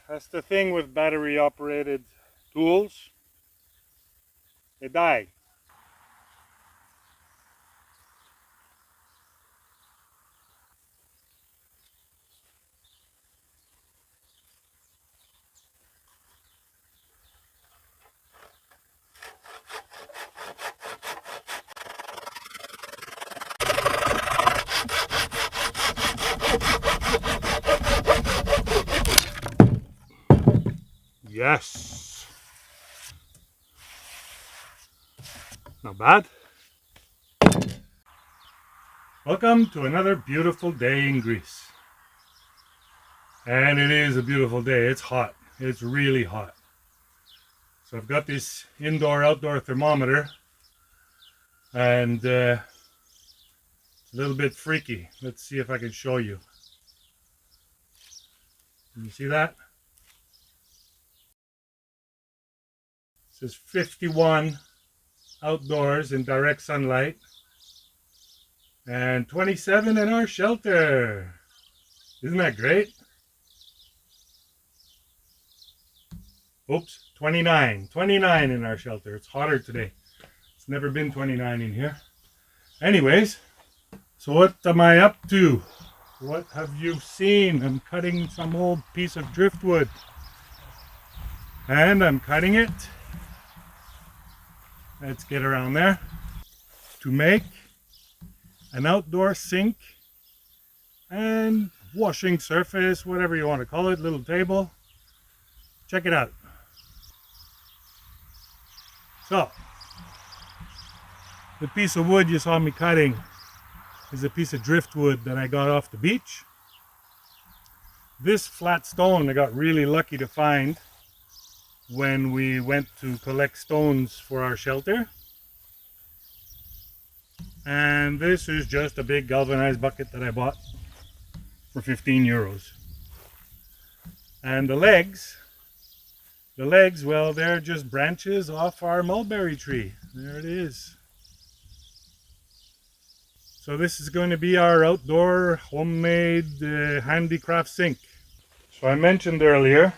That's the thing with battery operated tools. They die. Yes. Not bad. Welcome to another beautiful day in Greece. And it is a beautiful day. It's hot. It's really hot. So I've got this indoor-outdoor thermometer, and it's a little bit freaky. Let's see if I can show you. Can you see that? It says 51 outdoors in direct sunlight and 27 in our shelter. Isn't that great? Oops, 29 in our shelter. It's hotter today. It's never been 29 in here. Anyways, so what am I up to? What have you seen? I'm cutting some old piece of driftwood, and I'm cutting it, let's get around there, to make an outdoor sink and washing surface, whatever you want to call it, little table. Check it out. So, the piece of wood you saw me cutting is a piece of driftwood that I got off the beach. This flat stone I got really lucky to find when we went to collect stones for our shelter. And this is just a big galvanized bucket that I bought for 15 euros. And the legs, well, they're just branches off our mulberry tree. There it is. So this is going to be our outdoor homemade handicraft sink. So I mentioned earlier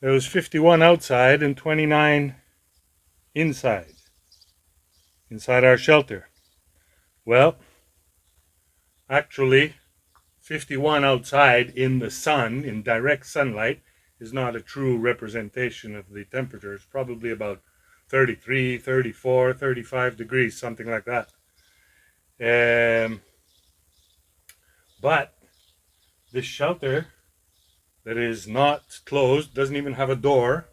there was 51 outside and 29 inside our shelter. Well, actually 51 outside in the sun, in direct sunlight, is not a true representation of the temperature. It's probably about 33, 34, 35 degrees, something like that. But This shelter that is not closed, doesn't even have a door,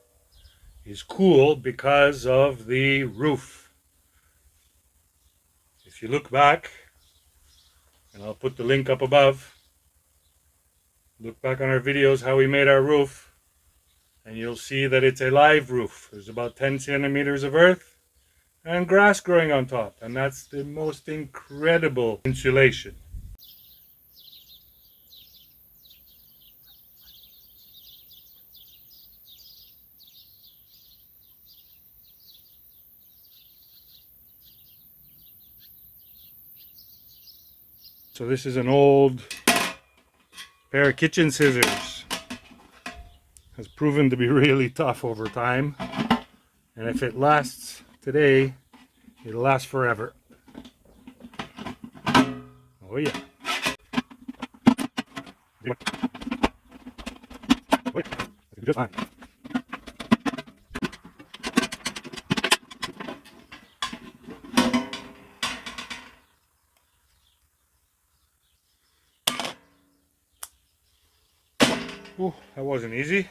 is cool because of the roof. If you look back, and I'll put the link up above, look back on our videos how we made our roof, and you'll see that it's a live roof. There's about 10 centimeters of earth and grass growing on top, and that's the most incredible insulation. So this is an old pair of kitchen scissors. Has proven to be really tough over time, and if it lasts today, it'll last forever. Oh yeah. Just fine. Ooh, that wasn't easy.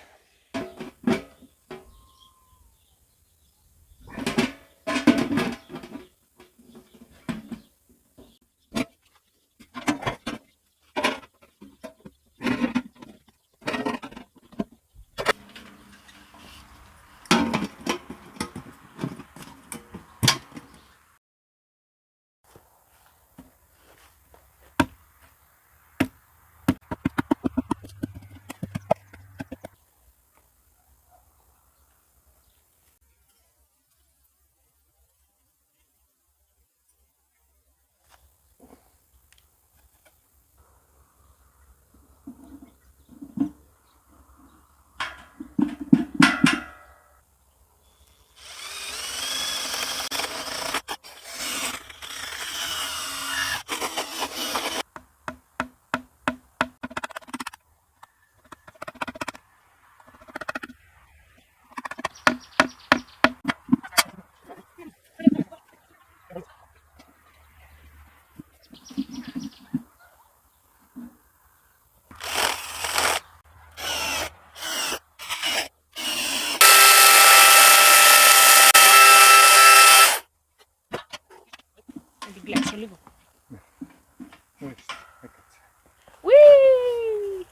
Whee!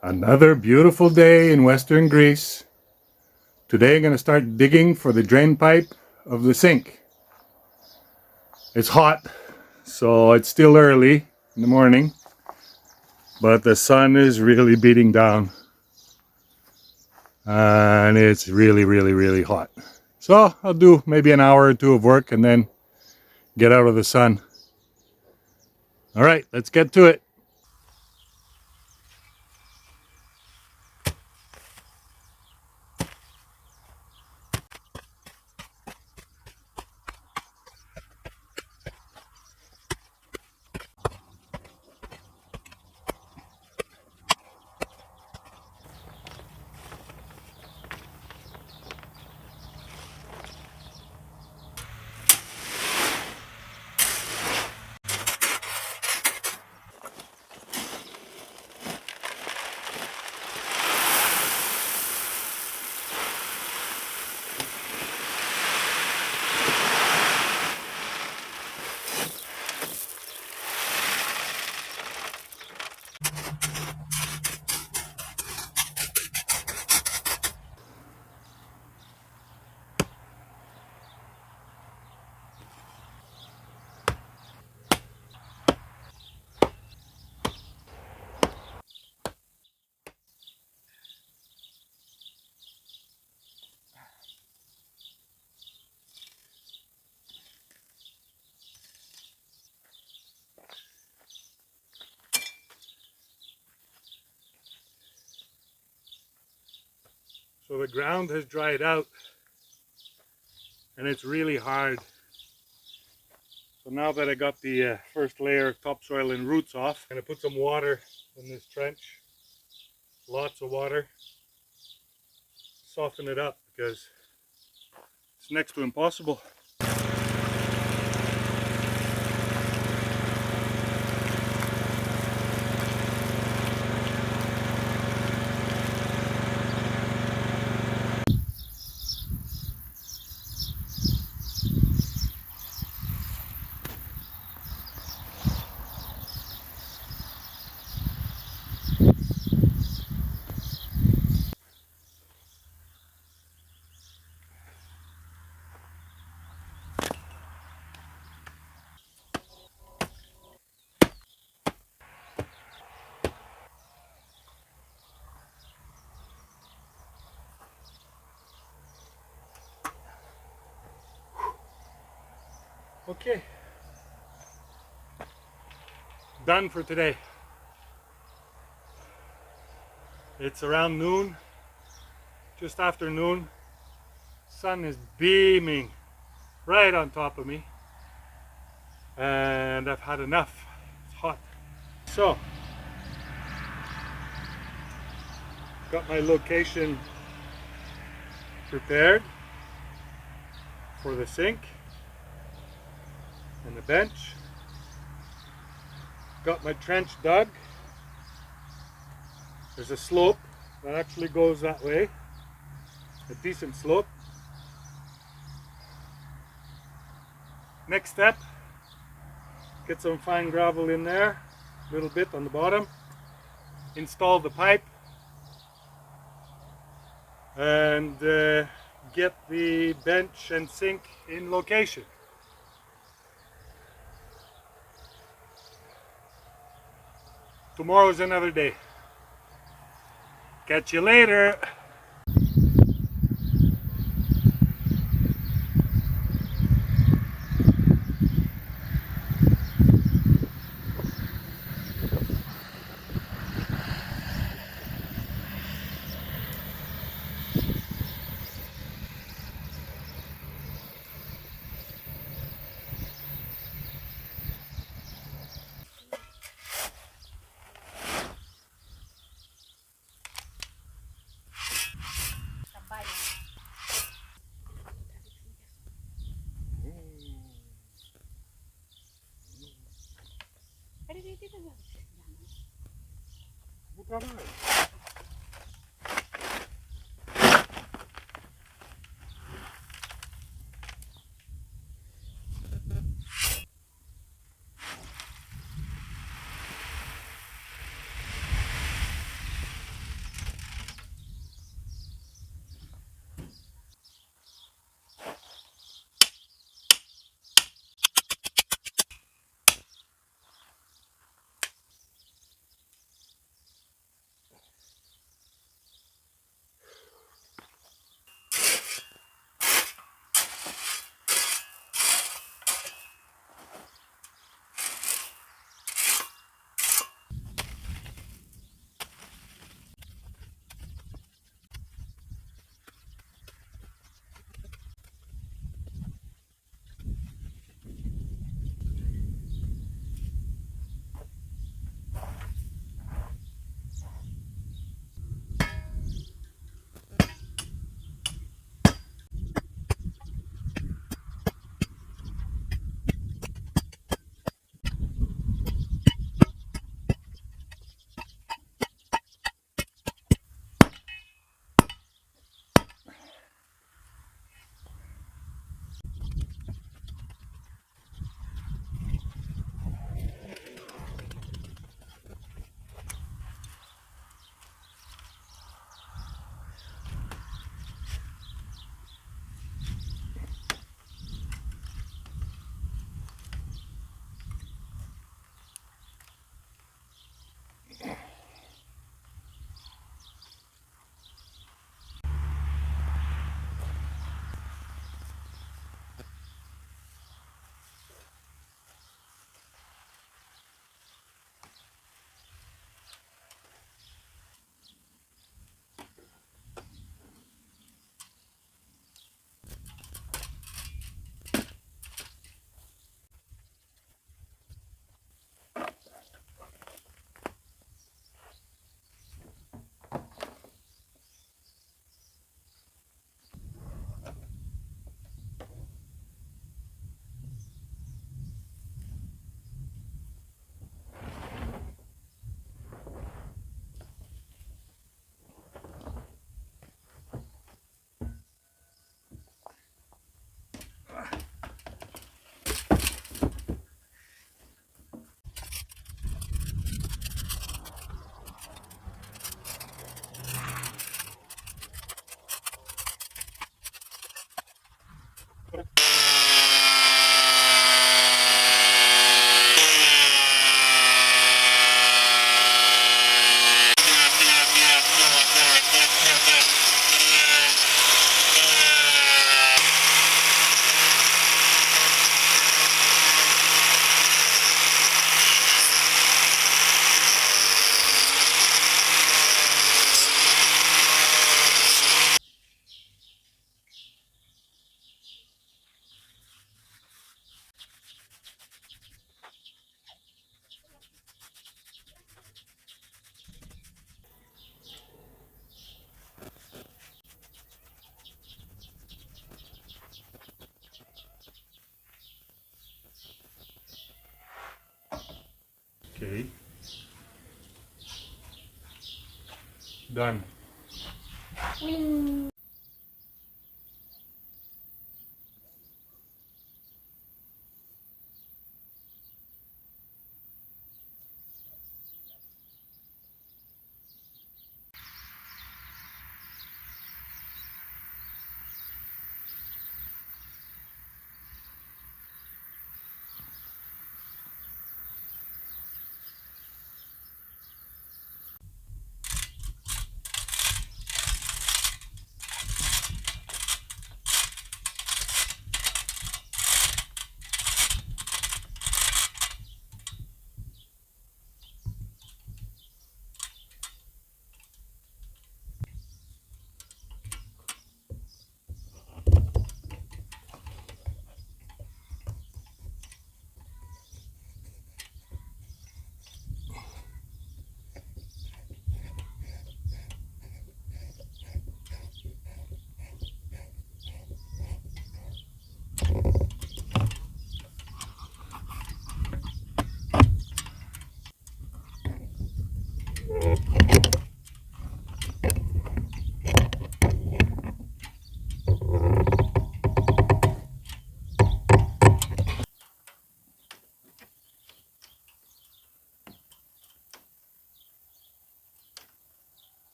Another beautiful day in Western Greece. Today I'm going to start digging for the drain pipe of the sink. It's hot, so it's still early in the morning, but the sun is really beating down and it's really hot. So I'll do maybe an hour or two of work and then get out of the sun. All right, let's get to it. So the ground has dried out and it's really hard. So now that I got the first layer of topsoil and roots off, I'm going to put some water in this trench. Lots of water. Soften it up because it's next to impossible. Okay, done for today. It's around noon, just after noon. Sun is beaming right on top of me, and I've had enough. It's hot. So, got my location prepared for the sink and the bench. Got my trench dug. There's a slope that actually goes that way, a decent slope. Next step, get some fine gravel in there, a little bit on the bottom, install the pipe, and get the bench and sink in location. Tomorrow's another day. Catch you later. Okay. Done. Whee!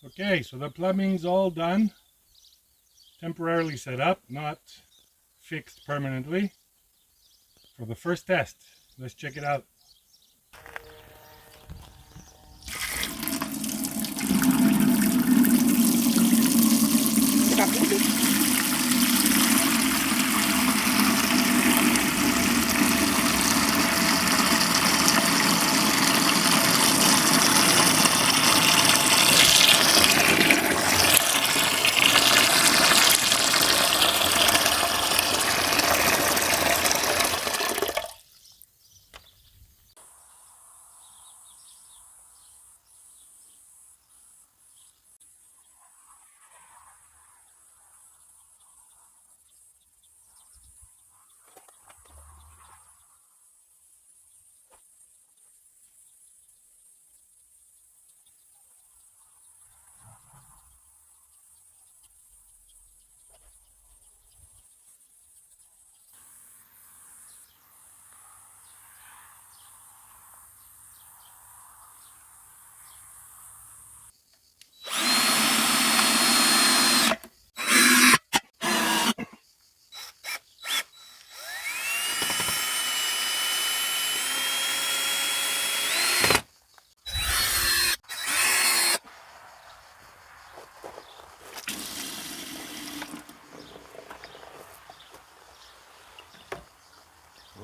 Okay, so the plumbing's all done. Temporarily set up, not fixed permanently. For the first test, let's check it out.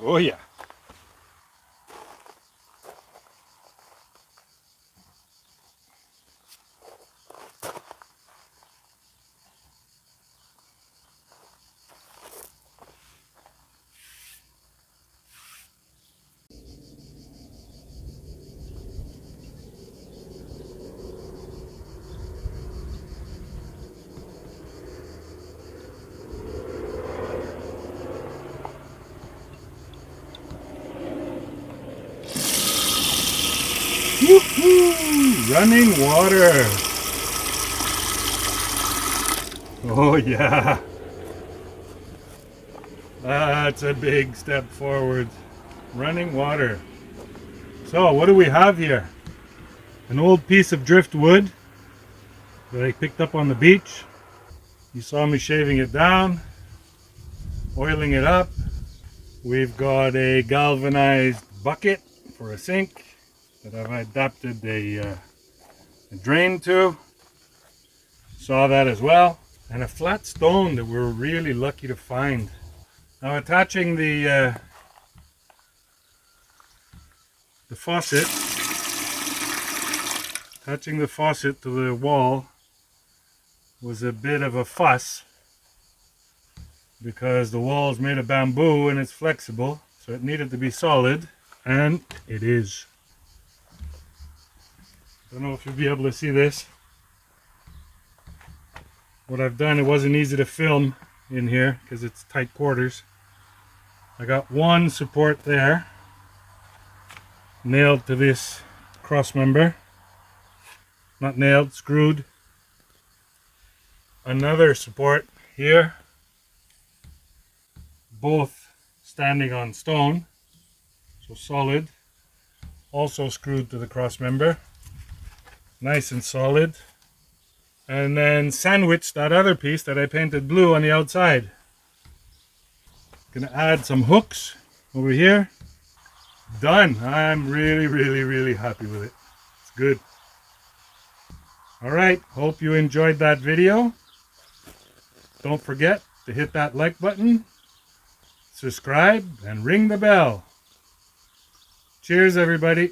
Oh yeah. Woohoo! Running water. Oh yeah. That's a big step forward. Running water. So what do we have here? An old piece of driftwood that I picked up on the beach. You saw me shaving it down, oiling it up. We've got a galvanized bucket for a sink that I've adapted a drain to. Saw that as well. And a flat stone that we're really lucky to find. Now attaching the faucet, to the wall was a bit of a fuss because the wall is made of bamboo and it's flexible, so it needed to be solid, and it is. Don't know if you'll be able to see this. What I've done, it wasn't easy to film in here because it's tight quarters. I got one support there nailed to this cross member. Not nailed, screwed. Another support here. Both standing on stone, so solid. Also screwed to the cross member. Nice and solid. And then sandwiched that other piece that I painted blue on the outside. Gonna add some hooks over here. Done. I'm really happy with it. It's good. Alright, hope you enjoyed that video. Don't forget to hit that like button, subscribe, and ring the bell. Cheers, everybody.